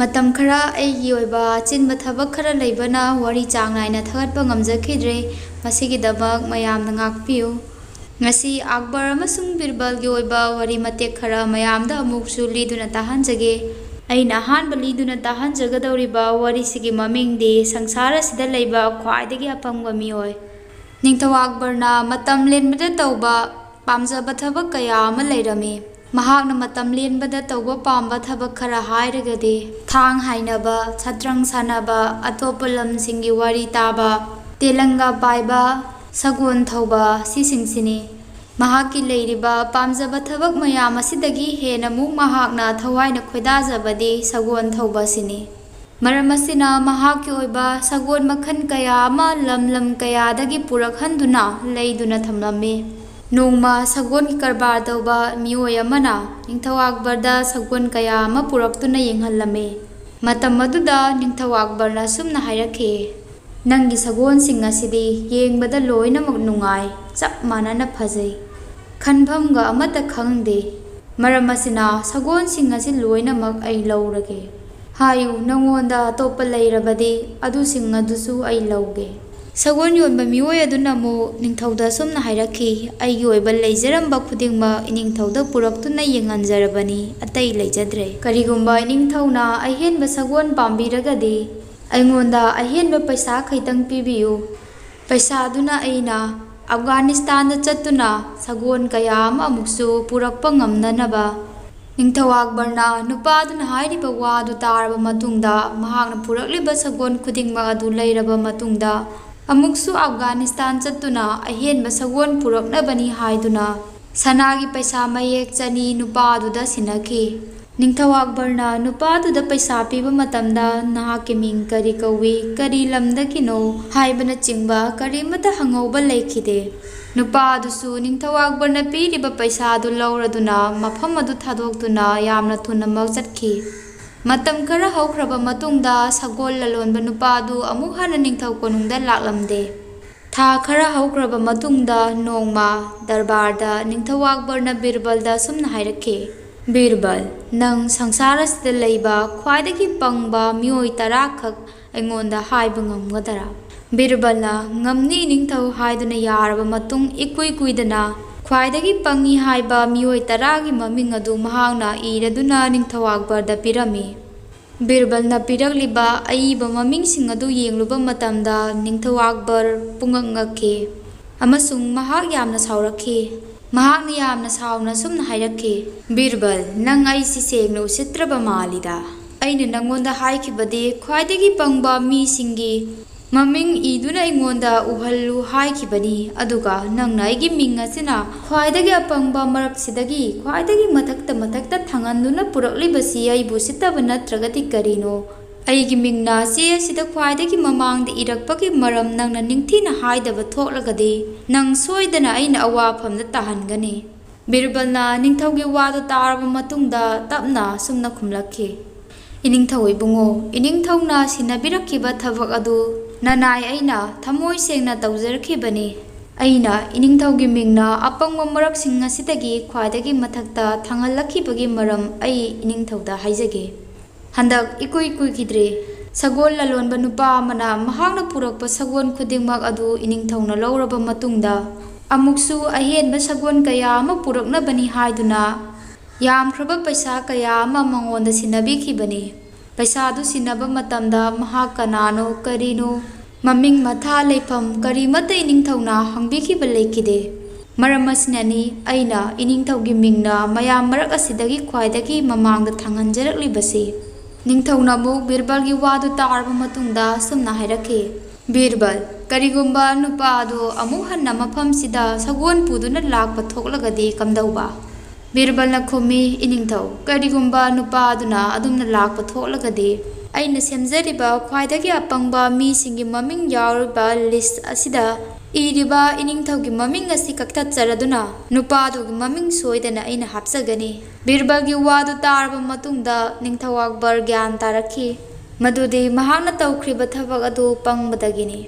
ꯃꯇꯝ ꯈꯔ ꯑꯩꯒꯤ ꯑꯣꯏꯕ ꯑꯆꯤꯟꯕ ꯊꯕꯛ ꯈꯔ ꯂꯩꯕꯅ ꯋꯥꯔꯤ ꯆꯥꯡ ꯅꯥꯏꯅ ꯊꯥꯒꯠꯄ ꯉꯝꯖꯈꯤꯗ꯭ꯔꯦ꯫ ꯃꯁꯤꯒꯤꯗꯃꯛ ꯃꯌꯥꯝꯅ ꯉꯥꯛꯄꯤꯌꯨ꯫ ꯉꯁꯤ ꯑꯛꯕꯔ ꯑꯃꯁꯨꯡ ꯕꯤꯔꯕꯜꯒꯤ ꯑꯣꯏꯕ ꯋꯥꯔꯤ ꯃꯇꯦꯛ ꯈꯔ ꯃꯌꯥꯝꯗ ꯑꯃꯨꯛꯁꯨ ꯂꯤꯗꯨꯅ ꯇꯥꯍꯟꯖꯒꯦ꯫ ꯑꯩꯅ ꯑꯍꯥꯟꯕ ꯂꯤꯗꯨꯅ ꯇꯥꯍꯟꯖꯒꯗꯧꯔꯤꯕ ꯋꯥꯔꯤꯁꯤꯒꯤ ꯃꯃꯤꯡꯗꯤ ꯁꯪꯁꯥꯔ ꯑꯁꯤꯗ ꯂꯩꯕ ꯈ꯭ꯋꯥꯏꯗꯒꯤ ꯑꯄꯪꯕ ꯃꯤꯑꯣꯏ꯫ ꯅꯤꯡꯊꯧ ꯑꯛꯕꯔꯅ ꯃꯇꯝ ꯂꯦꯟꯕꯗ ꯇꯧꯕ ꯄꯥꯝꯖꯕ ꯊꯕꯛ ꯀꯌꯥ ꯑꯃ ꯂꯩꯔꯝꯃꯤ꯫ ꯃꯍꯥꯛꯅ ꯃꯇꯝ ꯂꯦꯟꯕꯗ ꯇꯧꯕ ꯄꯥꯝꯕ ꯊꯕꯛ ꯈꯔ ꯍꯥꯏꯔꯒꯗꯤ ꯊꯥꯡ ꯍꯥꯏꯅꯕ, ꯁꯇ꯭ꯔꯪ ꯁꯥꯟꯅꯕ, ꯑꯇꯣꯞꯄ ꯂꯝꯁꯤꯡꯒꯤ ꯋꯥꯔꯤ ꯇꯥꯕ, ꯇꯦꯂꯪꯒꯥ ꯄꯥꯏꯕ, ꯁꯒꯣꯜ ꯊꯧꯕ ꯑꯁꯤꯁꯤꯡꯁꯤꯅꯤ꯫ ꯃꯍꯥꯛꯀꯤ ꯂꯩꯔꯤꯕ ꯄꯥꯝꯖꯕ ꯊꯕꯛ ꯃꯌꯥꯝ ꯑꯁꯤꯗꯒꯤ ꯍꯦꯟꯅꯃꯨꯛ ꯃꯍꯥꯛꯅ ꯊꯋꯥꯏꯅ ꯈꯣꯏꯗꯥꯖꯕꯗꯤ ꯁꯒꯣꯜ ꯊꯧꯕ ꯑꯁꯤꯅꯤ꯫ ꯃꯔꯝ ꯑꯁꯤꯅ ꯃꯍꯥꯛꯀꯤ ꯑꯣꯏꯕ ꯁꯒꯣꯜ ꯃꯈꯜ ꯀꯌా ꯑꯃ ꯂꯝ ꯀꯌꯥꯗꯒꯤ ꯄꯨꯔꯛꯍꯟꯗꯨꯅ ꯂꯩꯗꯨꯅ ꯊꯝꯂꯝꯃꯤ꯫ ꯅꯣꯡꯃ ꯁꯒꯣꯜꯒꯤ ꯀꯔꯕꯥꯔ ꯇꯧꯕ ꯃꯤꯑꯣꯏ ꯑꯃꯅ ꯅꯤꯡꯊꯧ ꯑꯛꯕꯔꯗ ꯁꯒꯣꯜ ꯀꯌꯥ ꯑꯃ ꯄꯨꯔꯛꯇꯨꯅ ꯌꯦꯡꯍꯜꯂꯝꯃꯤ꯫ ꯃꯇꯝ ꯑꯗꯨꯗ ꯅꯤꯡꯊꯧ ꯑꯛꯕꯔꯅ ꯁꯨꯝꯅ ꯍꯥꯏꯔꯛꯈꯤ, "ꯅꯪꯒꯤ ꯁꯒꯣꯜꯁꯤꯡ ꯑꯁꯤꯗꯤ ꯌꯦꯡꯕꯗ ꯂꯣꯏꯅꯃꯛ ꯅꯨꯡꯉꯥꯏ, ꯆꯞ ꯃꯥꯟꯅꯅ ꯐꯖꯩ, ꯈꯟꯐꯝꯒ ꯑꯃꯠꯇ ꯈꯪꯗꯦ꯫ ꯃꯔꯝ ꯑꯁꯤꯅ ꯁꯒꯣꯜꯁꯤꯡ ꯑꯁꯤ ꯂꯣꯏꯅꯃꯛ ꯑꯩ ꯂꯧꯔꯒꯦ꯫ ꯍꯥꯏꯌꯨ, ꯅꯉꯣꯟꯗ ꯑꯇꯣꯞꯄ ꯂꯩꯔꯕꯗꯤ ꯑꯗꯨꯁꯤꯡ ꯑꯗꯨꯁꯨ ꯑꯩ ꯂꯧꯒꯦ"꯫ ꯁꯒꯣꯜ ꯌꯣꯟꯕ ꯃꯤꯑꯣꯏ ꯑꯗꯨꯅ ꯑꯃꯨꯛ ꯅꯤꯡꯊꯧꯗ ꯁꯨꯝꯅ ꯍꯥꯏꯔꯛꯈꯤ, "ꯑꯩꯒꯤ ꯑꯣꯏꯕ ꯂꯩꯖꯔꯝꯕ ꯈꯨꯗꯤꯡꯃꯛ ꯏꯅꯤꯡꯊꯧꯗ ꯄꯨꯔꯛꯇꯨꯅ ꯌꯦꯡꯍꯟꯖꯔꯕꯅꯤ, ꯑꯇꯩ ꯂꯩꯖꯗ꯭ꯔꯦ꯫ ꯀꯔꯤꯒꯨꯝꯕ ꯏꯅꯤꯡꯊꯧꯅ ꯑꯍꯦꯟꯕ ꯁꯒꯣꯜ ꯄꯥꯝꯕꯤꯔꯒꯗꯤ ꯑꯩꯉꯣꯟꯗ ꯑꯍꯦꯟꯕ ꯄꯩꯁꯥ ꯈꯤꯇꯪ ꯄꯤꯕꯤꯌꯨ꯫ ꯄꯩꯁꯥꯗꯨꯅ ꯑꯩꯅ ꯑꯐꯒꯥꯅꯤꯁꯇꯥꯟꯗ ꯆꯠꯇꯨꯅ ꯁꯒꯣꯜ ꯀꯌꯥ ꯑꯃ ꯑꯃꯨꯛꯁꯨ ꯄꯨꯔꯛꯄ ꯉꯝꯅꯅꯕ"꯫ ꯅꯤꯡꯊꯧ ꯑꯛꯕꯔꯅ ꯅꯨꯄꯥꯗꯨꯅ ꯍꯥꯏꯔꯤꯕ ꯋꯥꯗꯨ ꯇꯥꯔꯕ ꯃꯇꯨꯡꯗ ꯃꯍꯥꯛꯅ ꯄꯨꯔꯛꯂꯤꯕ ꯁꯒꯣꯜ ꯈꯨꯗꯤꯡꯃꯛ ꯑꯗꯨ ꯂꯩꯔꯕ ꯃꯇꯨꯡꯗ ꯑꯃꯨꯛꯁꯨ ꯑꯐꯒꯥꯅꯤꯁꯇꯥꯟ ꯆꯠꯇꯨꯅ ꯑꯍꯦꯟꯕ ꯁꯒꯣꯜ ꯄꯨꯔꯛꯅꯕꯅꯤ ꯍꯥꯏꯗꯨꯅ ꯁꯅꯥꯒꯤ ꯄꯩꯁꯥ ꯃꯌꯦꯛ 2,000 ꯅꯨꯄꯥꯗꯨꯗ ꯁꯤꯟꯅꯈꯤ꯫ ꯅꯤꯡꯊꯧ ꯑꯛꯕꯔꯅ ꯅꯨꯄꯥꯗꯨꯗ ꯄꯩꯁా ꯄꯤꯕ ꯃꯇꯝꯗ ꯅꯍꯥꯛꯀꯤ ꯃꯤꯡ ꯀꯔꯤ ꯀꯧꯏ, ꯀꯔꯤ ꯂꯝꯗꯒꯤꯅꯣ ꯍꯥꯏꯕꯅꯆꯤꯡꯕ ꯀꯔꯤꯃꯠꯇ ꯍꯪꯍꯧꯕ ꯂꯩꯈꯤꯗꯦ꯫ ꯅꯨꯄꯥ ꯑꯗꯨꯁꯨ ꯅꯤꯡꯊꯧ ꯑꯛꯕꯔꯅ ꯄꯤꯔꯤꯕ ꯄꯩꯁꯥꯗꯨ ꯂꯧꯔꯗꯨꯅ ꯃꯐꯝ ꯑꯗꯨ ꯊꯥꯗꯣꯛꯇꯨꯅ ꯌꯥꯝꯅ ꯊꯨꯅꯃꯛ ꯆꯠꯈꯤ꯫ ꯃꯇꯝ ꯈꯔ ꯍꯧꯈ꯭ꯔꯕ ꯃꯇꯨꯡꯗ ꯁꯒꯣꯜ ꯂꯂꯣꯟꯕ ꯅꯨꯄꯥ ꯑꯗꯨ ꯑꯃꯨꯛ ꯍꯟꯅ ꯅꯤꯡꯊꯧ ꯀꯣꯅꯨꯡꯗ ꯂꯥꯛꯂꯝꯗꯦ꯫ ꯊꯥ ꯈꯔ ꯍꯧꯈ꯭ꯔꯕ ꯃꯇꯨꯡꯗ ꯅꯣꯡꯃ ꯗꯔꯕꯥꯔꯗ ꯅꯤꯡꯊꯧ ꯑꯛꯕꯔꯅ ꯕꯤꯔꯕꯜꯗ ꯁꯨꯝꯅ ꯍꯥꯏꯔꯛꯈꯤ, "ꯕꯤꯔꯕꯜ, ꯅꯪ ꯁꯪꯁꯥꯔ ꯑꯁꯤꯗ ꯂꯩꯕ ꯈ꯭ꯋꯥꯏꯗꯒꯤ ꯄꯪꯕ ꯃꯤꯑꯣꯏ 10 ꯈꯛ ꯑꯩꯉꯣꯟꯗ ꯍꯥꯏꯕ ꯉꯝꯒꯗꯔꯥ"꯫ ꯕꯤꯔꯕꯜꯅ "ꯉꯝꯅꯤ ꯅꯤꯡꯊꯧ" ꯍꯥꯏꯗꯨꯅ ꯌꯥꯔꯕ ꯃꯇꯨꯡ ꯏꯀꯨꯏ ꯀꯨꯏꯗꯅ ꯈ꯭ꯋꯥꯏꯗꯒꯤ ꯄꯪꯉꯤ ꯍꯥꯏꯕ ꯃꯤꯑꯣꯏ 10ꯒꯤ ꯃꯃꯤꯡ ꯑꯗꯨ ꯃꯍꯥꯛꯅ ꯏꯔꯗꯨꯅ ꯅꯤꯡꯊꯧ ꯑꯛꯕꯔꯗ ꯄꯤꯔꯝꯃꯤ꯫ ꯕꯤꯔꯕꯜꯅ ꯄꯤꯔꯛꯂꯤꯕ ꯑꯏꯕ ꯃꯃꯤꯡꯁꯤꯡ ꯑꯗꯨ ꯌꯦꯡꯂꯨꯕ ꯃꯇꯝꯗ ꯅꯤꯡꯊꯧ ꯑꯛꯕꯔ ꯄꯨꯡꯉꯛ ꯉꯛꯈꯤ ꯑꯃꯁꯨꯡ ꯃꯍꯥꯛ ꯌꯥꯝꯅ ꯁꯥꯎꯔꯛꯈꯤ꯫ ꯃꯍꯥꯛꯅ ꯌꯥꯝꯅ ꯁꯥꯎꯅ ꯁꯨꯝꯅ ꯍꯥꯏꯔꯛꯈꯤ, "ꯕꯤꯔꯕꯜ, ꯅꯪ ꯑꯩꯁꯤ ꯁꯦꯡꯅ ꯎꯁꯤꯠꯇ꯭ꯔꯕ ꯃꯥꯜꯂꯤꯗ꯫ ꯑꯩꯅ ꯅꯪꯉꯣꯟꯗ ꯍꯥꯏꯈꯤꯕꯗꯤ ꯈ꯭ꯋꯥꯏꯗꯒꯤ ꯄꯪꯕ ꯃꯤꯁꯤꯡꯒꯤ ꯃꯃꯤꯡ ꯏꯗꯨꯅ ꯑꯩꯉꯣꯟꯗ ꯎꯍꯜꯂꯨ ꯍꯥꯏꯈꯤꯕꯅꯤ, ꯑꯗꯨꯒ ꯅꯪꯅ ꯑꯩꯒꯤ ꯃꯤꯡ ꯑꯁꯤꯅ ꯈ꯭ꯋꯥꯏꯗꯒꯤ ꯑꯄꯪꯕ ꯃꯔꯛꯁꯤꯗꯒꯤ ꯈ꯭ꯋꯥꯏꯗꯒꯤ ꯃꯊꯛꯇ ꯊꯥꯡꯍꯟꯗꯨꯅ ꯄꯨꯔꯛꯂꯤꯕꯁꯤ ꯑꯩꯕꯨ ꯎꯁꯤꯠꯇꯕ ꯅꯠꯇ꯭ꯔꯒꯗꯤ ꯀꯔꯤꯅꯣ? ꯑꯩꯒꯤ ꯃꯤꯡꯅ ꯆꯦ ꯑꯁꯤꯗ ꯈ꯭ꯋꯥꯏꯗꯒꯤ ꯃꯃꯥꯡꯗ ꯏꯔꯛꯄꯒꯤ ꯃꯔꯝ ꯅꯪꯅ ꯅꯤꯡꯊꯤꯅ ꯍꯥꯏꯗꯕ ꯊꯣꯛꯂꯒꯗꯤ ꯅꯪ ꯁꯣꯏꯗꯅ ꯑꯩꯅ ꯑꯋꯥꯐꯝꯗ ꯇꯥꯍꯟꯒꯅꯤ"꯫ ꯕꯤꯔꯕꯜꯅ ꯅꯤꯡꯊꯧꯒꯤ ꯋꯥꯗꯨ ꯇꯥꯔꯕ ꯃꯇꯨꯡꯗ ꯇꯞꯅ ꯁꯨꯝꯅ ꯈꯨꯝꯂꯛꯈꯤ, "ꯏꯅꯤꯡꯊꯧ ꯏꯕꯨꯡꯉꯣ, ꯏꯅꯤꯡꯊꯧꯅ ꯁꯤꯟꯅꯕꯤꯔꯛꯈꯤꯕ ꯊꯕꯛ ꯑꯗꯨ ꯅꯅꯥꯏ ꯑꯩꯅ ꯊꯃꯣꯏ ꯁꯦꯡꯅ ꯇꯧꯖꯔꯛꯈꯤꯕꯅꯤ꯫ ꯑꯩꯅ ꯏꯅꯤꯡꯊꯧꯒꯤ ꯃꯤꯡꯅ ꯑꯄꯪꯕ ꯃꯔꯛꯁꯤꯡ ꯑꯁꯤꯗꯒꯤ ꯈ꯭ꯋꯥꯏꯗꯒꯤ ꯃꯊꯛꯇ ꯊꯥꯡꯍꯜꯂꯛꯈꯤꯕꯒꯤ ꯃꯔꯝ ꯑꯩ ꯏꯅꯤꯡꯊꯧꯗ ꯍꯥꯏꯖꯒꯦ꯫ ꯍꯟꯗꯛ ꯏꯀꯨꯏ ꯀꯨꯏꯈꯤꯗ꯭ꯔꯤ ꯁꯒꯣꯜ ꯂꯂꯣꯟꯕ ꯅꯨꯄꯥ ꯑꯃꯅ ꯃꯍꯥꯛꯅ ꯄꯨꯔꯛꯄ ꯁꯒꯣꯜ ꯈꯨꯗꯤꯡꯃꯛ ꯑꯗꯨ ꯏꯅꯤꯡꯊꯧꯅ ꯂꯧꯔꯕ ꯃꯇꯨꯡꯗ ꯑꯃꯨꯛꯁꯨ ꯑꯍꯦꯟꯕ ꯁꯒꯣꯜ ꯀꯌా ꯑꯃ ꯄꯨꯔꯛꯅꯕꯅꯤ ꯍꯥꯏꯗꯨꯅ ꯌꯥꯝꯈ꯭ꯔꯕ ꯄꯩꯁꯥ ꯀꯌా ꯑꯃ ꯃꯉꯣꯟꯗ ꯁꯤꯟꯅꯕꯤꯈꯤꯕꯅꯤ꯫ ꯄꯩꯁꯥꯗꯨ ꯁꯤꯟꯅꯕ ꯃꯇꯝꯗ ꯃꯍꯥꯛ ꯀꯅꯥꯅꯣ, ꯀꯔꯤꯅꯣ, ꯃꯃꯤꯡ ꯃꯊꯥ ꯂꯩꯐꯝ ꯀꯔꯤꯃꯠꯇ ꯏꯅꯤꯡꯊꯧꯅ ꯍꯪꯕꯤꯈꯤꯕ ꯂꯩꯈꯤꯗꯦ꯫ ꯃꯔꯝ ꯑꯁꯤꯅꯅꯤ ꯑꯩꯅ ꯏꯅꯤꯡꯊꯧꯒꯤ ꯃꯤꯡꯅ ꯃꯌꯥꯝ ꯃꯔꯛ ꯑꯁꯤꯗꯒꯤ ꯈ꯭ꯋꯥꯏꯗꯒꯤ ꯃꯃꯥꯡꯗ ꯊꯥꯡꯍꯟꯖꯔꯛꯂꯤꯕꯁꯤ"꯫ ꯅꯤꯡꯊꯧꯅ ꯑꯃꯨꯛ ꯕꯤꯔꯕꯜꯒꯤ ꯋꯥꯗꯨ ꯇꯥꯔꯕ ꯃꯇꯨꯡꯗ ꯁꯨꯝꯅ ꯍꯥꯏꯔꯛꯈꯤ, "ꯕꯤꯔꯕꯜ, ꯀꯔꯤꯒꯨꯝꯕ ꯅꯨꯄꯥ ꯑꯗꯨ ꯑꯃꯨꯛ ꯍꯟꯅ ꯃꯐꯝꯁꯤꯗ ꯁꯒꯣꯜ ꯄꯨꯗꯨꯅ ꯂꯥꯛꯄ ꯊꯣꯛꯂꯒꯗꯤ ꯀꯝꯗꯧꯕ"꯫ ꯕꯤꯔꯕꯜꯅ ꯈꯨꯝꯃꯤ, "ꯏꯅꯤꯡꯊꯧ, ꯀꯔꯤꯒꯨꯝꯕ ꯅꯨꯄꯥ ꯑꯗꯨꯅ ꯑꯗꯨꯝꯅ ꯂꯥꯛꯄ ꯊꯣꯛꯂꯒꯗꯤ ꯑꯩꯅ ꯁꯦꯝꯖꯔꯤꯕ ꯈ꯭ꯋꯥꯏꯗꯒꯤ ꯑꯄꯪꯕ ꯃꯤꯁꯤꯡꯒꯤ ꯃꯃꯤꯡ ꯌꯥꯎꯔꯤꯕ ꯂꯤꯁ꯭ꯠ ꯑꯁꯤꯗ ꯏꯔꯤꯕ ꯏꯅꯤꯡꯊꯧꯒꯤ ꯃꯃꯤꯡ ꯑꯁꯤ ꯀꯛꯊꯠꯆꯔꯗꯨꯅ ꯅꯨꯄꯥꯗꯨꯒꯤ ꯃꯃꯤꯡ ꯁꯣꯏꯗꯅ ꯑꯩꯅ ꯍꯥꯞꯆꯒꯅꯤ"꯫ ꯕꯤꯔꯕꯜꯒꯤ ꯋꯥꯗꯨ ꯇꯥꯔꯕ ꯃꯇꯨꯡꯗ ꯅꯤꯡꯊꯧ ꯑꯛꯕꯔ ꯒ꯭ꯌꯥꯟ ꯇꯥꯔꯛꯈꯤ ꯃꯗꯨꯗꯤ ꯃꯍꯥꯛꯅ ꯇꯧꯈ꯭ꯔꯤꯕ ꯊꯕꯛ ꯑꯗꯨ ꯄꯪꯕꯗꯒꯤꯅꯤ꯫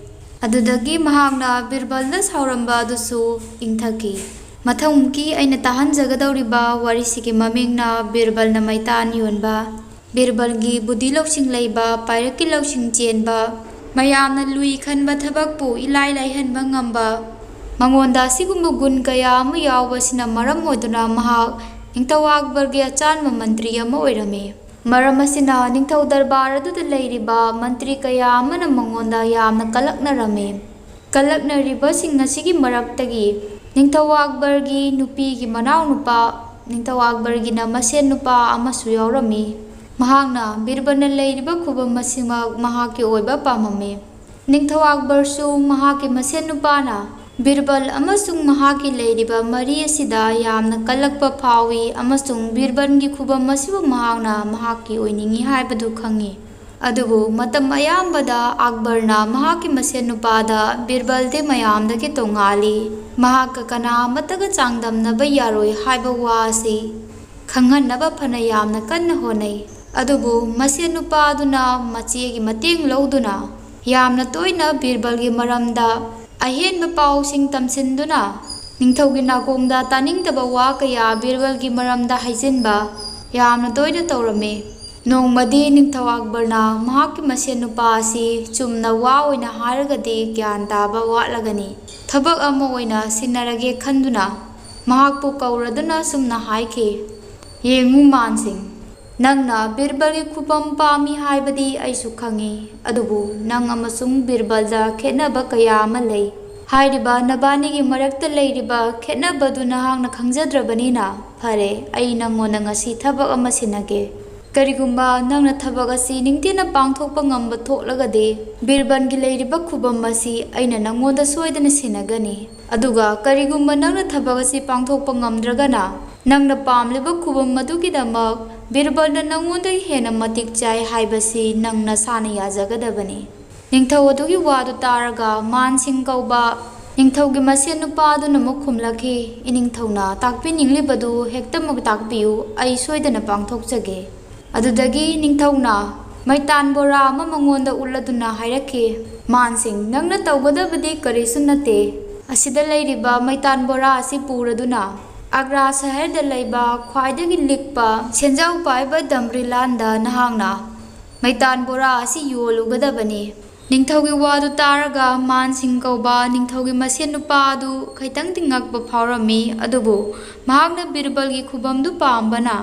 ꯑꯗꯨꯗꯒꯤ ꯃꯍꯥꯛꯅ ꯕꯤꯔꯕꯜꯅ ꯁꯥꯎꯔꯝꯕ ꯑꯗꯨꯁꯨ ꯏꯪꯊꯈꯤ꯫ ꯃꯊꯪꯃꯨꯛꯀꯤ ꯑꯩꯅ ꯇꯥꯍꯟꯖꯒꯗꯧꯔꯤꯕ ꯋꯥꯔꯤꯁꯤꯒꯤ ꯃꯃꯤꯡꯅ ꯕꯤꯔꯕꯜꯅ ꯃꯩꯇꯥꯟ ꯌꯣꯟꯕ꯫ ꯕꯤꯔꯕꯜꯒꯤ ꯕꯨꯙꯤ ꯂꯧꯁꯤꯡ ꯂꯩꯕ ꯄꯥꯏꯔꯛꯀꯤ ꯂꯧꯁꯤꯡ ꯆꯦꯟꯕ ꯃꯌꯥꯝꯅ ꯂꯨꯏ ꯈꯟꯕ ꯊꯕꯛꯄꯨ ꯏꯂꯥꯏ ꯂꯥꯏꯍꯟꯕ ꯉꯝꯕ ꯃꯉꯣꯟꯗ ꯑꯁꯤꯒꯨꯝꯕ ꯒꯨꯟ ꯀꯌꯥ ꯑꯃ ꯌꯥꯎꯕꯁꯤꯅ ꯃꯔꯝ ꯑꯣꯏꯗꯨꯅ ꯃꯍꯥꯛ ꯅꯤꯡꯊꯧ ꯑꯛꯕꯔꯒꯤ ꯑꯆꯥꯟꯕ ꯃꯟꯇ꯭ꯔꯤ ꯑꯃ ꯑꯣꯏꯔꯝꯃꯤ꯫ ꯃꯔꯝ ꯑꯁꯤꯅ ꯅꯤꯡꯊꯧ ꯗꯔꯕꯥꯔ ꯑꯗꯨꯗ ꯂꯩꯔꯤꯕ ꯃꯟꯇ꯭ꯔꯤ ꯀꯌꯥ ꯑꯃꯅ ꯃꯉꯣꯟꯗ ꯌꯥꯝꯅ ꯀꯂꯛꯅꯔꯝꯃꯤ꯫ ꯀꯂꯛꯅꯔꯤꯕꯁꯤꯡ ꯑꯁꯤꯒꯤ ꯃꯔꯛꯇꯒꯤ ꯅꯤꯡꯊꯧ ꯑꯛꯕꯔꯒꯤ ꯅꯨꯄꯤꯒꯤ ꯃꯅꯥꯎꯅꯨꯄꯥ ꯅꯤꯡꯊꯧ ꯑꯛꯕꯔꯒꯤꯅ ꯃꯁꯦꯟ ꯅꯨꯄꯥ ꯑꯃꯁꯨ ꯌꯥꯎꯔꯝꯃꯤ꯫ ꯃꯍꯥꯛꯅ ꯕꯤꯔꯕꯜꯅ ꯂꯩꯔꯤꯕ ꯈꯨꯕꯝ ꯑꯁꯤꯃꯛ ꯃꯍꯥꯛꯀꯤ ꯑꯣꯏꯕ ꯄꯥꯝꯃꯝꯃꯤ꯫ ꯅꯤꯡꯊꯧ ꯑꯛꯕꯔꯁꯨ ꯃꯍꯥꯛꯀꯤ ꯃꯁꯦꯟ ꯅꯨꯄꯥꯅ ꯕꯤꯔꯕꯜ ꯑꯃꯁꯨꯡ ꯃꯍꯥꯛꯀꯤ ꯂꯩꯔꯤꯕ ꯃꯔꯤ ꯑꯁꯤꯗ ꯌꯥꯝꯅ ꯀꯜꯂꯛꯄ ꯐꯥꯎꯏ ꯑꯃꯁꯨꯡ ꯕꯤꯔꯕꯜꯒꯤ ꯈꯨꯕꯝ ꯑꯁꯤꯕꯨ ꯃꯍꯥꯛꯅ ꯃꯍꯥꯛꯀꯤ ꯑꯣꯏꯅꯤꯡꯏ ꯍꯥꯏꯕꯗꯨ ꯈꯪꯏ꯫ ꯑꯗꯨꯕꯨ ꯃꯇꯝ ꯑꯌꯥꯝꯕꯗ ꯑꯛꯕꯔꯅ ꯃꯍꯥꯛꯀꯤ ꯃꯁꯦꯟ ꯅꯨꯄꯥꯗ ꯕꯤꯔꯕꯜꯗꯤ ꯃꯌꯥꯝꯗꯒꯤ ꯇꯣꯡꯉꯥꯜꯂꯤ, ꯃꯍꯥꯛꯀ ꯀꯅꯥ ꯑꯃꯠꯇꯒ ꯆꯥꯡꯗꯝꯅꯕ ꯌꯥꯔꯣꯏ ꯍꯥꯏꯕ ꯋꯥ ꯑꯁꯤ ꯈꯪꯍꯟꯅꯕ ꯐꯅ ꯌꯥꯝꯅ ꯀꯟꯅ ꯍꯣꯠꯅꯩ꯫ ꯑꯗꯨꯕꯨ ꯃꯁꯦꯟ ꯅꯨꯄꯥ ꯑꯗꯨꯅ ꯃꯆꯦꯒꯤ ꯃꯇꯦꯡ ꯂꯧꯗꯨꯅ ꯌꯥꯝꯅ ꯇꯣꯏꯅ ꯕꯤꯔꯕꯜꯒꯤ ꯃꯔꯝꯗ ꯑꯍꯦꯟꯕ ꯄꯥꯎꯁꯤꯡ ꯇꯝꯁꯤꯟꯗꯨꯅ ꯅꯤꯡꯊꯧꯒꯤ ꯅꯥꯀꯣꯡꯗ ꯇꯥꯅꯤꯡꯗꯕ ꯋꯥ ꯀꯌꯥ ꯕꯤꯔꯕꯜꯒꯤ ꯃꯔꯝꯗ ꯍꯥꯏꯖꯤꯟꯕ ꯌꯥꯝꯅ ꯇꯣꯏꯅ ꯇꯧꯔꯝꯃꯤ꯫ ꯅꯣꯡꯃꯗꯤ ꯅꯤꯡꯊꯧ ꯑꯛꯕꯔꯅ ꯃꯍꯥꯛꯀꯤ ꯃꯁꯦꯟ ꯅꯨꯄꯥ ꯑꯁꯤ ꯆꯨꯝꯅ ꯋꯥ ꯑꯣꯏꯅ ꯍꯥꯏꯔꯒꯗꯤ ꯒ꯭ꯌꯥꯟ ꯇꯥꯕ ꯋꯥꯠꯂꯒꯅꯤ, ꯊꯕꯛ ꯑꯃ ꯑꯣꯏꯅ ꯁꯤꯟꯅꯔꯒꯦ ꯈꯟꯗꯨꯅ ꯃꯍꯥꯛꯄꯨ ꯀꯧꯔꯗꯨꯅ ꯁꯨꯝꯅ ꯍꯥꯏꯈꯤ, "ꯌꯦꯡꯉꯨ ꯃꯥꯟꯁꯤꯡ, ꯅꯪꯅ ꯕꯤꯔꯕꯜꯒꯤ ꯈꯨꯕꯝ ꯄꯥꯝꯃꯤ ꯍꯥꯏꯕꯗꯤ ꯑꯩꯁꯨ ꯈꯪꯏ, ꯑꯗꯨꯕꯨ ꯅꯪ ꯑꯃꯁꯨꯡ ꯕꯤꯔꯕꯜꯗ ꯈꯦꯠꯅꯕ ꯀꯌా ꯑꯃ ꯂꯩ꯫ ꯍꯥꯏꯔꯤꯕ ꯅꯕꯥꯅꯤꯒꯤ ꯃꯔꯛꯇ ꯂꯩꯔꯤꯕ ꯈꯦꯠꯅꯕꯗꯨ ꯅꯍꯥꯛꯅ ꯈꯪꯖꯗ꯭ꯔꯕꯅꯤꯅ ꯐꯔꯦ, ꯑꯩ ꯅꯪꯉꯣꯟꯗ ꯉꯁꯤ ꯊꯕꯛ ꯑꯃ ꯁꯤꯟꯅꯒꯦ꯫ ꯀꯔꯤꯒꯨꯝꯕ ꯅꯪꯅ ꯊꯕꯛ ꯑꯁꯤ ꯅꯤꯡꯊꯤꯅ ꯄꯥꯡꯊꯣꯛꯄ ꯉꯝꯕ ꯊꯣꯛꯂꯒꯗꯤ ꯕꯤꯔꯕꯜꯒꯤ ꯂꯩꯔꯤꯕ ꯈꯨꯕꯝ ꯑꯁꯤ ꯑꯩꯅ ꯅꯪꯉꯣꯟꯗ ꯁꯣꯏꯗꯅ ꯁꯤꯟꯅꯒꯅꯤ꯫ ꯑꯗꯨꯒ ꯀꯔꯤꯒꯨꯝꯕ ꯅꯪꯅ ꯊꯕꯛ ꯑꯁꯤ ꯄꯥꯡꯊꯣꯛꯄ ꯉꯝꯗ꯭ꯔꯒꯅ ꯅꯪꯅ ꯄꯥꯝꯂꯤꯕ ꯈꯨꯕꯝ ꯑꯗꯨꯒꯤꯗꯃꯛ ꯕꯤꯔꯕꯜꯅ ꯅꯪꯉꯣꯟꯗꯒꯤ ꯍꯦꯟꯅ ꯃꯇꯤꯛ ꯆꯥꯏ ꯍꯥꯏꯕꯁꯤ ꯅꯪ ꯅꯁꯥꯅ ꯌꯥꯖꯒꯗꯕꯅꯤ"꯫ ꯅꯤꯡꯊꯧ ꯑꯗꯨꯒꯤ ꯋꯥꯗꯨ ꯇꯥꯔꯒ ꯃꯥꯟꯁꯤꯡ ꯀꯧꯕ ꯅꯤꯡꯊꯧꯒꯤ ꯃꯁꯦꯟ ꯅꯨꯄꯥ ꯑꯗꯨꯅ ꯑꯃꯨꯛ ꯈꯨꯝꯂꯛꯈꯤ, "ꯏꯅꯤꯡꯊꯧꯅ ꯇꯥꯛꯄꯤꯅꯤꯡꯂꯤꯕꯗꯨ ꯍꯦꯛꯇꯃꯛ ꯇꯥꯛꯄꯤꯌꯨ, ꯑꯩ ꯁꯣꯏꯗꯅ ꯄꯥꯡꯊꯣꯛꯆꯒꯦ"꯫ ꯑꯗꯨꯗꯒꯤ ꯅꯤꯡꯊꯧꯅ ꯃꯩꯇꯥꯟ ꯕꯣꯔꯥ ꯑꯃ ꯃꯉꯣꯟꯗ ꯎꯠꯂꯗꯨꯅ ꯍꯥꯏꯔꯛꯈꯤ, "ꯃꯥꯟꯁꯤꯡ, ꯅꯪꯅ ꯇꯧꯒꯗꯕꯗꯤ ꯀꯔꯤꯁꯨ ꯅꯠꯇꯦ, ꯑꯁꯤꯗ ꯂꯩꯔꯤꯕ ꯃꯩꯇꯥꯟ ꯕꯣꯔꯥ ꯑꯁꯤ ꯄꯨꯔꯗꯨꯅ ꯑꯒ꯭ꯔꯥ ꯁꯍꯔꯗ ꯂꯩꯕ ꯈ꯭ꯋꯥꯏꯗꯒꯤ ꯂꯤꯛꯄ ꯁꯦꯟꯖꯥꯎ ꯄꯥꯏꯕ ꯗꯝꯔꯤꯂꯥꯟꯗ ꯅꯍꯥꯛꯅ ꯃꯩꯇꯥꯟ ꯕꯣꯔꯥ ꯑꯁꯤ ꯌꯣꯜꯂꯨꯒꯗꯕꯅꯤ"꯫ ꯅꯤꯡꯊꯧꯒꯤ ꯋꯥꯗꯨ ꯇꯥꯔꯒ ꯃꯥꯟꯁꯤꯡ ꯀꯧꯕ ꯅꯤꯡꯊꯧꯒꯤ ꯃꯁꯦꯟ ꯅꯨꯄꯥ ꯑꯗꯨ ꯈꯤꯇꯪꯗꯤ ꯉꯛꯄ ꯐꯥꯎꯔꯝꯃꯤ꯫ ꯑꯗꯨꯕꯨ ꯃꯍꯥꯛꯅ ꯕꯤꯔꯕꯜꯒꯤ ꯈꯨꯕꯝꯗꯨ ꯄꯥꯝꯕꯅ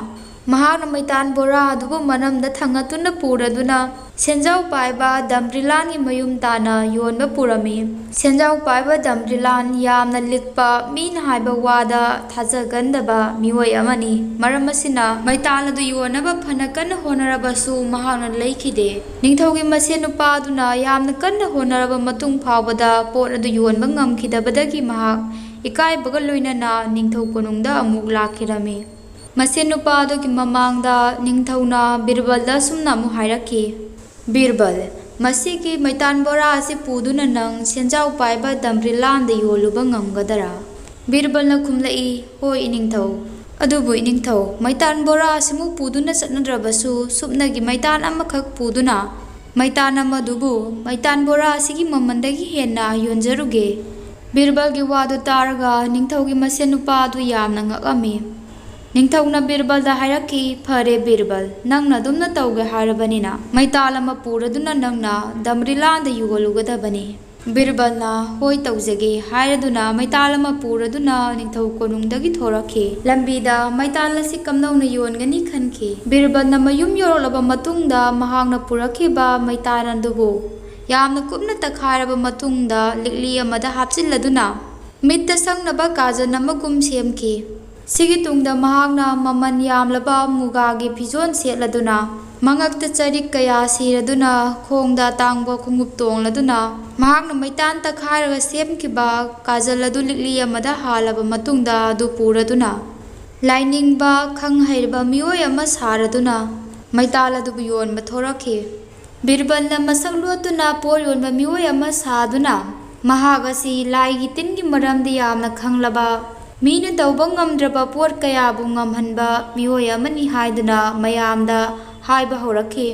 ꯃꯍꯥꯛꯅ ꯃꯩꯇꯥꯟ ꯕꯣꯔꯥ ꯑꯗꯨꯕꯨ ꯃꯅꯝꯗ ꯊꯥꯡꯒꯠꯇꯨꯅ ꯄꯨꯔꯗꯨꯅ ꯁꯦꯟꯖꯥꯎ パイバ ꯗꯝꯔꯤꯂꯥꯟꯒꯤ ꯃꯌꯨꯝ ꯇꯥꯅ ꯌꯣꯟꯕ ꯄꯨꯔꯝꯃꯤ꯫ ꯁꯦꯟꯖꯥꯎ ꯄꯥꯏꯕ ꯗꯝꯔꯤꯂꯥꯟ ꯌꯥꯝꯅ ꯂꯤꯛꯄ, ꯃꯤꯅ ꯍꯥꯏꯕ ꯋꯥꯗ ꯊꯥꯖꯒꯟꯗꯕ ꯃꯤꯑꯣꯏ ꯑꯃꯅꯤ꯫ ꯃꯔꯝ ꯑꯁꯤꯅ ꯃꯩꯇꯥꯟ ꯑꯗꯨ ꯌꯣꯟꯅꯕ ꯐꯅ ꯀꯟꯅ ꯍꯣꯠꯅꯔꯕꯁꯨ ꯃꯍꯥꯛꯅ ꯂꯩꯈꯤꯗꯦ꯫ ꯅꯤꯡꯊꯧꯒꯤ ꯃꯁꯦꯟ ꯅꯨꯄꯥ ꯑꯗꯨꯅ ꯌꯥꯝꯅ ꯀꯟꯅ ꯍꯣꯠꯅꯔꯕ ꯃꯇꯨꯡ ꯐꯥꯎꯕꯗ ꯄꯣꯠ ꯑꯗꯨ ꯌꯣꯟꯕ ꯉꯝꯈꯤꯗꯕꯗꯒꯤ ꯃꯍꯥꯛ ꯏꯀꯥꯏꯕꯒ ꯂꯣꯏꯅꯅ ꯅꯤꯡꯊꯧ ꯀꯣꯅꯨꯡꯗ ꯑꯃꯨꯛ ꯂꯥꯛꯈꯤꯔꯝꯃꯤ꯫ ꯃꯁꯦꯟ ꯅꯨꯄꯥ ꯑꯗꯨꯒꯤ ꯃꯃꯥꯡꯗ ꯅꯤꯡꯊꯧꯅ ꯕꯤꯔꯕꯜꯗ ꯑꯁꯨꯝꯅ ꯑꯃꯨꯛ ꯍꯥꯏꯔꯛꯈꯤ, "ꯕꯤꯔꯕꯜ, ꯃꯁꯤꯒꯤ ꯃꯩꯇꯥꯟ ꯕꯣꯔꯥ ꯑꯁꯤ ꯄꯨꯗꯨꯅ ꯅꯪ ꯁꯦꯟꯖꯥꯎ ꯄꯥꯏꯕ ꯗꯝꯔꯤꯂꯥꯟꯗ ꯌꯣꯜꯂꯨꯕ ꯉꯝꯒꯗꯔꯥ"꯫ ꯕꯤꯔꯕꯜꯅ ꯈꯨꯝꯂꯛꯏ, "ꯍꯣꯏ ꯏꯅꯤꯡꯊꯧ, ꯑꯗꯨꯕꯨ ꯏꯅꯤꯡꯊꯧ, ꯃꯩꯇꯥꯟ ꯕꯣꯔꯥ ꯑꯁꯤꯃꯨꯛ ꯄꯨꯗꯨꯅ ꯆꯠꯅꯗ꯭ꯔꯕꯁꯨ ꯁꯨꯞꯅꯒꯤ ꯃꯩꯇꯥꯟ ꯑꯃꯈꯛ ꯄꯨꯗꯨꯅ ꯃꯩꯇꯥꯟ ꯑꯃꯗꯨꯕꯨ ꯃꯩꯇꯥꯟ ꯕꯣꯔꯥ ꯑꯁꯤꯒꯤ ꯃꯃꯜꯗꯒꯤ ꯍꯦꯟꯅ ꯌꯣꯟꯖꯔꯨꯒꯦ"꯫ ꯕꯤꯔꯕꯜꯒꯤ ꯋꯥꯗꯨ ꯇꯥꯔꯒ ꯅꯤꯡꯊꯧꯒꯤ ꯃꯁꯦꯟ ꯅꯨꯄꯥ ꯑꯗꯨ ꯌꯥꯝꯅ ꯉꯛꯑꯝꯃꯤ꯫ ꯅꯤꯡꯊꯧꯅ ꯕꯤꯔꯕꯜꯗ ꯍꯥꯏꯔꯛꯈꯤ, "ꯐꯔꯦ ꯕꯤꯔꯕꯜ, ꯅꯪꯅ ꯑꯗꯨꯝꯅ ꯇꯧꯒꯦ ꯍꯥꯏꯔꯕꯅꯤꯅ ꯃꯩꯇꯥꯟ ꯑꯃ ꯄꯨꯔꯗꯨꯅ ꯅꯪꯅ ꯗꯝꯔꯤꯂꯥꯟꯗ ꯌꯣꯜꯂꯨꯒꯗꯕꯅꯤ"꯫ ꯕꯤꯔꯕꯜꯅ "ꯍꯣꯏ ꯇꯧꯖꯒꯦ" ꯍꯥꯏꯔꯗꯨꯅ ꯃꯩꯇꯥꯟ ꯑꯃ ꯄꯨꯔꯗꯨꯅ ꯅꯤꯡꯊꯧ ꯀꯣꯅꯨꯡꯗꯒꯤ ꯊꯣꯔꯛꯈꯤ꯫ ꯂꯝꯕꯤꯗ ꯃꯩꯇꯥꯟ ꯑꯁꯤ ꯀꯝꯗꯧꯅ ꯌꯣꯟꯒꯅꯤ ꯈꯟꯈꯤ꯫ ꯕꯤꯔꯕꯜꯅ ꯃꯌꯨꯝ ꯌꯧꯔꯛꯂꯕ ꯃꯇꯨꯡꯗ ꯃꯍꯥꯛꯅ ꯄꯨꯔꯛꯈꯤꯕ ꯃꯩꯇꯥꯟ ꯑꯗꯨꯕꯨ ꯌꯥꯝꯅ ꯀꯨꯞꯅ ꯇꯛꯈꯥꯏꯔꯕ ꯃꯇꯨꯡꯗ ꯂꯤꯛꯂꯤ ꯑꯃꯗ ꯍꯥꯞꯆꯤꯜꯂꯗꯨꯅ ꯃꯤꯠꯇ ꯁꯪꯅꯕ ꯀꯥꯖꯟ ꯑꯃꯒꯨꯝ ꯁꯦꯝꯈꯤ꯫ ꯁꯤꯒꯤ ꯇꯨꯡꯗ ꯃꯍꯥꯛꯅ ꯃꯃꯜ ꯌꯥꯝꯂꯕ ꯃꯨꯒꯥꯒꯤ ꯐꯤꯖꯣꯜ ꯁꯦꯠꯂꯗꯨꯅ, ꯃꯉꯛꯇ ꯆꯔꯤꯛ ꯀꯌꯥ ꯁꯤꯔꯗꯨꯅ, ꯈꯣꯡꯗ ꯑꯇꯥꯡꯕ ꯈꯣꯡꯎꯞ ꯇꯣꯡꯂꯗꯨꯅ ꯃꯍꯥꯛꯅ ꯃꯩꯇꯥꯟ ꯇꯛꯈꯥꯏꯔꯒ ꯁꯦꯝꯈꯤꯕ ꯀꯥꯖꯜ ꯑꯗꯨ ꯂꯤꯛꯂꯤ ꯑꯃꯗ ꯍꯥꯜꯂꯕ ꯃꯇꯨꯡꯗ ꯑꯗꯨ ꯄꯨꯔꯗꯨꯅ ꯂꯥꯏꯅꯤꯡꯕ ꯈꯪ-ꯍꯩꯔꯕ ꯃꯤꯑꯣꯏ ꯑꯃ ꯁꯥꯔꯗꯨꯅ ꯃꯩꯇꯥꯟ ꯑꯗꯨꯕꯨ ꯌꯣꯟꯕ ꯊꯣꯔꯛꯈꯤ꯫ ꯕꯤꯔꯕꯜꯅ ꯃꯁꯛ ꯂꯣꯠꯇꯨꯅ ꯄꯣꯠ ꯌꯣꯟꯕ ꯃꯤꯑꯣꯏ ꯑꯃ ꯁꯥꯗꯨꯅ ꯃꯍꯥꯛ ꯑꯁꯤ ꯂꯥꯏꯒꯤ ꯇꯤꯟꯒꯤ ꯃꯔꯝꯗ ꯌꯥꯝꯅ ꯈꯪꯂꯕ, ꯃꯤꯅ ꯇꯧꯕ ꯉꯝꯗ꯭ꯔꯕ ꯄꯣꯠ ꯀꯌꯥꯕꯨ ꯉꯝꯍꯟꯕ ꯃꯤꯑꯣꯏ ꯑꯃꯅꯤ ꯍꯥꯏꯗꯨꯅ ꯃꯌꯥꯝꯗ ꯍꯥꯏꯕ ꯍꯧꯔꯛꯈꯤ꯫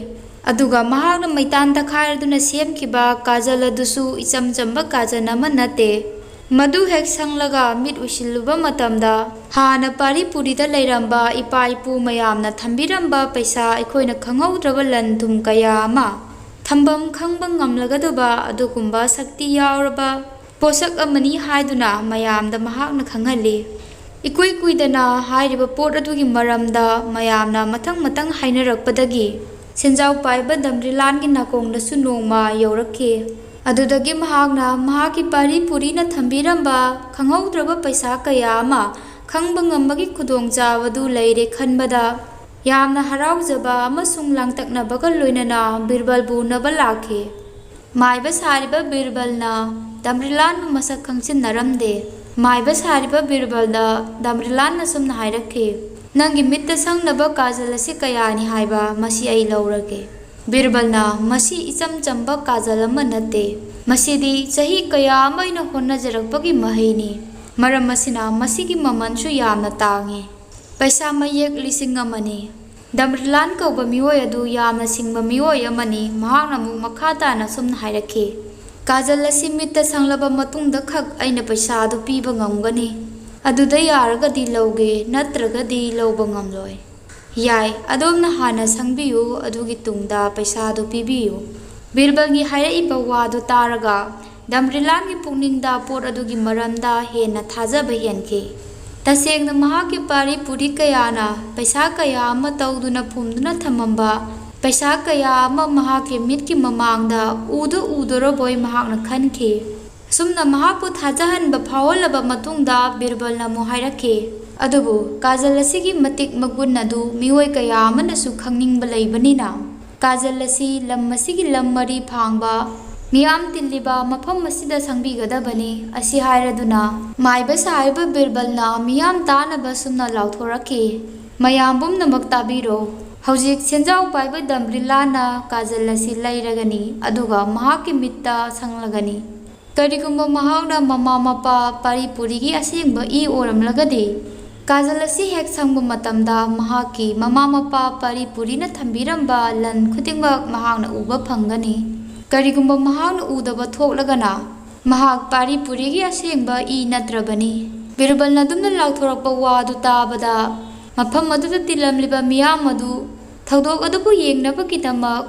ꯑꯗꯨꯒ ꯃꯍꯥꯛꯅ ꯃꯩꯇꯥꯟ ꯇꯛꯈꯥꯏꯔꯗꯨꯅ ꯁꯦꯝꯈꯤꯕ ꯀꯥꯖꯜ ꯑꯗꯨꯁꯨ ꯏꯆꯝ ꯆꯝꯕ ꯀꯥꯖꯜ ꯑꯃ ꯅꯠꯇꯦ, मधु हेक संगलगा मिट उसिल्लुबा मतमदा हाना पारीपुरीदा लेरंबा इपा इपू मयामना थंबिरंबा पैसा अखोइना खंगौद्रबा लन थुम कया अमा थंबम खंबा ngamlagadaba adukumba sakti yauraba posak amani haiduna mayamda mahakna khanghalli ikui kuidana hairiba pot adugi maramda mayamna mathang matang hainarakpadagi senjau paiba damrilan gi nakongda su nongma yaurakhe adudagi mahakna mahaki paripuri na thambiramba khangaudraba paisa kaya ama khangba ngambagi khudong jawadu leire khanbada यामना हराउजबा अमसुंग लांगतकनबगा लोइनना Birbal बुनबा लाखे माइबा सारिबा बिरबलना दमरिलान मसक खंगचिन नरमदे माइबा सारिबा बिरबलदा दमरिलान नसुमना हाइरखे नंगी मित्त संगनबा काजल असे कयानि हाइबा मसी आई लौरगे बिरबलना मसी इचम चंबा काजल अमा नते मसीदी चही कया अमैना होन्नजरकबगी महैनी मरम मसिना मसीगी ममनसु यामना तांगे पैसा मयेक लिसिंग अमनी दमरिलान कौबा मिओय अदु यामना सिंगबा मिओय अमनी महांगना मु मखा ताना सुमना हाइरखे काजल असी मित्त संगलबा मतुंगदा खक अइना पैसा अदु पीबा ngamgani अदुदा यारगदी लौगे नत्रगदी लौबा ngamloi याय अदोमना हाना संगबियु अदुगी तुंगदा पैसा अदु पीबियु बिरबलगी हाइरइबा वादु तारगा दमरिलान गी पुंगनिंगदा पोट अदुगी मरमदा हेना थाजबा हेनखे तसेंगना महाकी पारीपुरी कयाना पैसा कया अमा तौदुना फुमदुना थमंबा पैसा कया अमा महाकी मिटकी ममांगदा उदु उदुरबोय महाकना खनखे सुमना महापु थाजहनबा फावलबा मतुंगदा बिरबलना मु हाइरखे अदुबु काजल असिगी मतिक मगुन अदु मिओय कया अमनसु खंगनिंगबा लैबनिना काजल असी लम असिगी लम मरी फांगबा मियाम तिल्लिबा मफम मसिदा संगबिगदबनी असि हाइरदुना माइबा साइबा बिरबलना मियाम तानबा सुमना लाउथोरखे मयाम बुमनमक ताबिरो हौजिक सेंजाउ पाइबा दमरिलाना काजल असी लैरगनी अदुगा महाकी मित्ता संगलगनी करिगुम्बा महाकना ममा मपा पारीपुरीगी असेंगबा ई ओरमलगदि काजल असी हेक संगबा मतमदा महाकी ममा मपा पारीपुरीना थंबिरंबा लन खुदिंगमक महाकना उबा फंगनी करिगुम्बा महाकना उदबा थोकलगना महाक पारीपुरीगी असेंगबा ई नत्रबनी बिरबलना दुमना लाउथोरकबा वादु ताबदा मफम अदुदा तिलमलिबा मियाम अदु थौदोक अदुबु येंगनबगिदमक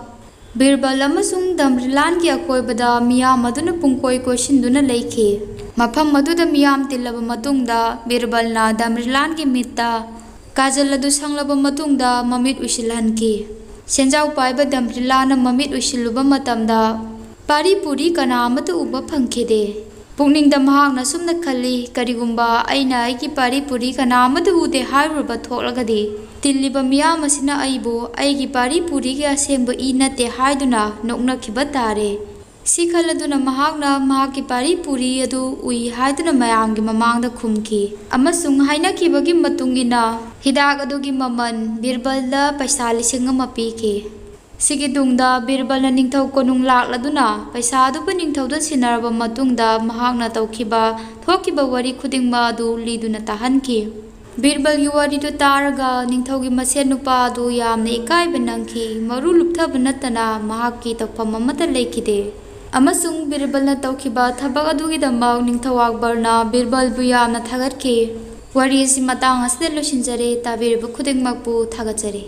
बिरबल अमसुंग दमरिलानगी अकोइबदा मियाम अदुना पुंकोय कोइसिनदुना लैखे मफम अदुदा मियाम तिल्लबा मतुंगदा बिरबलना दमरिलानगी मित्ता काजल अदु संगलबा मतुंगदा ममित उसिलहनखे सेंजाउ पाइबा दमरिलाना ममित उसिलुबा मतमदा पारीपुरी कनामत उबा फंखेदे पुंगनिंगदा महाकना सुमना खल्ली करिगुम्बा अइना आइगी पारीपुरी कनामत उदे हाइरुबा थोकलगदि तिल्लिबा मियाम असिना अइबो आइगी पारीपुरीगी असेंबा ई नते हाइदुना नोकनखिबा तारे सिखलदुना महाकना महाकी पारीपुरी अदु उइ हाइदुना मयामगी ममांगदा खुमखि अमसुंग हाइनखिबगी मतुंगिना हिदाक अदुगी ममन बिरबलदा पैसा लिसिंग अमा पीखे सिगी दुंगदा बिरबलना निंगथौ कोनुंग लाक्लदुना पैसा अदुबा निंगथौदा सिनारबा मतुंगदा महाकना तौखिबा थोखिबा वरी खुदिंगबा अदु लीदुना ताहनखि बिरबलगी वरीदु तारगा निंगथौगी मसेन नुपा अदु यामना इकाइबा नंखि मरु लुपथबा नत्तना महाकी तौफम अमता लैखिदे अमसुंग बिरबलना तौखिबा थबक अदुगिदमक निंगथौ अकबरना बिरबलबु यामना थागतखे वरी असि मतांग असदे लोसिनजरे ताबिरबा खुदिंगमकपु थागतजरे।